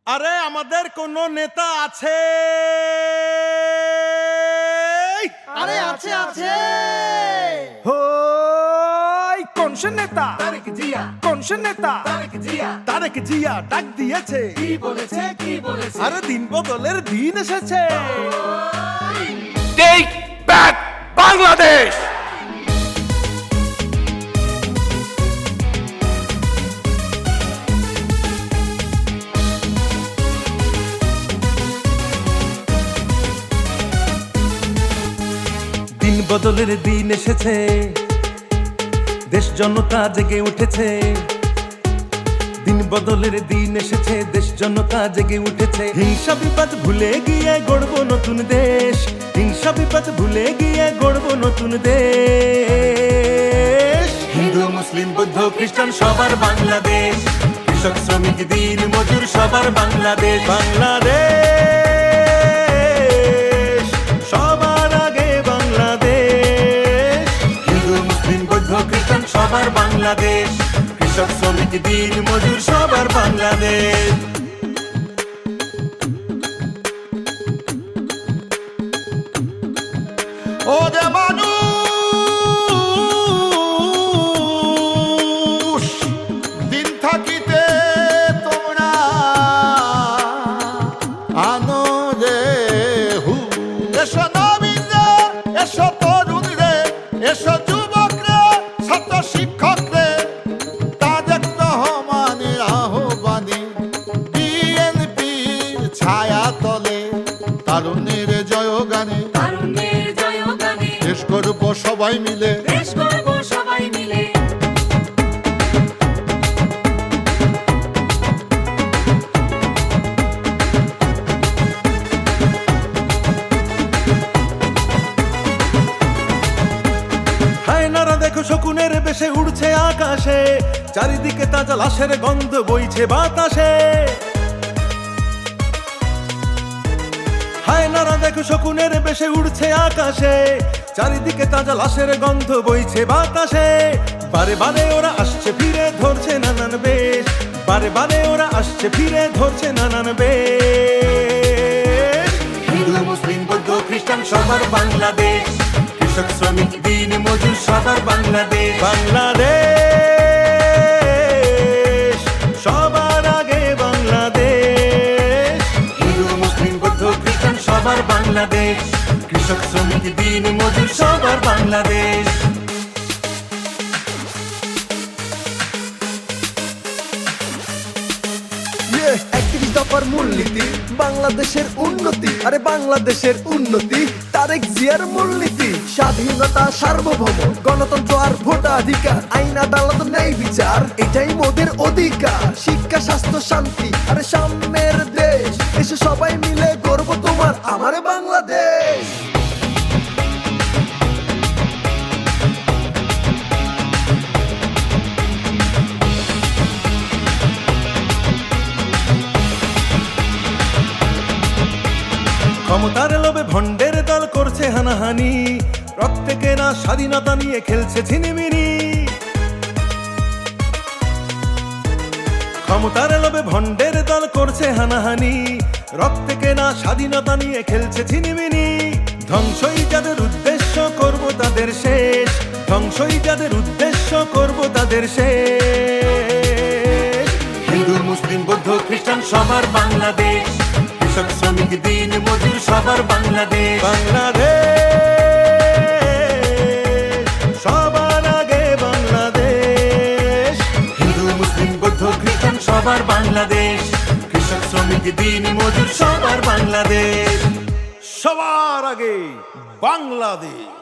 আরে আমাদের কোন নেতা আছে? আরে আছে আছে। হই কোন সে নেতা? তারেক জিয়া। কোন সে নেতা? তারেক জিয়া। তারেক জিয়া ডাক দিয়েছে। কি বলেছে কি বলেছে? আরে দিন বদলের দিন এসেছে। Take back Bangladesh. দিন বদলের দিন এসেছে, দেশ জনতা জেগে উঠেছে। দিন বদলের দিন এসেছে, দেশ জনতা জেগে উঠেছে। হিংসা বিপদ ভুলে গিয়ে গড়ব নতুন দেশ। হিংসা বিপদ ভুলে গিয়ে গড়ব নতুন দেশ। হিন্দু মুসলিম বৌদ্ধ খ্রিস্টান সবার বাংলাদেশ। কৃষক শ্রমিক দিন মজুর সবার বাংলাদেশ। বাংলাদেশ সবার আগে বাংলাদেশ। হিন্দু মুসলিম বৌদ্ধ খ্রিস্টান সবার বাংলাদেশ। কৃষক শ্রমিক দিন মজুর সবার বাংলাদেশ। ও যে মানুষ দিন থাকিতে তোমরা আনো রে হু। এসো নবীন রে, এসো তরুণ রে, এসো যুবক রে, ছাত্র শিক্ষক রে, তাদের রহমানের আহ্বানে বিএনপির ছায়া তলে তারুণ্যের জয়গানে তারুণ্যের জয়গানে দেশ করব সবাই মিলে। দেশ করব সবাই মিলে। হায়নারা দেখো শকুনের বেশে উড়ছে আকাশে, চারিদিকে তাজা লাশের গন্ধ বইছে বাতাসে। হায়নারা দেখো শকুনের বেশে উড়ছে আকাশে, চারিদিকে তাজা লাশের গন্ধ বইছে বাতাসে। বারে বারে ওরা আসছে ফিরে ধরছে নানান বেশ। বারে বারে ওরা আসছে ফিরে ধরছে নানান বেশ। হিন্দু মুসলিম বৌদ্ধ খ্রিস্টান সবার বাংলাদেশ। কৃষক শ্রমিক দিন মজুর সবার বাংলাদেশ। বাংলাদেশ সবার আগে বাংলাদেশ। হিন্দু মুসলিম বৌদ্ধ খ্রিস্টান সবার বাংলাদেশ। কৃষক শ্রমিক দিন মজুর সবার বাংলাদেশ। 31 দফার মূলনীতি বাংলাদেশের উন্নতি। আরে বাংলাদেশের উন্নতি তারেক জিয়ার মূলনীতি। স্বাধীনতা সার্বভৌম গণতন্ত্র আর ভোটাধিকার, আইন আদালত ন্যায় বিচার, এটাই মোদের অধিকার। শিক্ষা স্বাস্থ্য শান্তি আরে সাম্যের দেশ। এসে সবাই মিলে গর্ব তোমার আমার বাংলাদেশ। ক্ষমতার লোভে ভণ্ডের দল করছে হানাহানি, রক্তে কেনা স্বাধীনতা নিয়ে খেলছে ছিনিমিনি। ক্ষমতার লোভে ভণ্ডের দল করছে হানাহানি, রক্তে কেনা স্বাধীনতা নিয়ে খেলছে ছিনিমিনি। ধ্বংসই যাদের উদ্দেশ্য করব তাদের শেষ। ধ্বংসই যাদের উদ্দেশ্য করব তাদের শেষ। হিন্দু মুসলিম বৌদ্ধ খ্রিস্টান সবার বাংলাদেশ। কৃষক শ্রমিক দিন মজুর সবার বাংলাদেশ। বাংলাদেশ সবার আগে বাংলাদেশ। হিন্দু মুসলিম বৌদ্ধ খ্রিস্টান সবার বাংলাদেশ। কৃষক শ্রমিক দিন মজুর সবার বাংলাদেশ। সবার আগে বাংলাদেশ।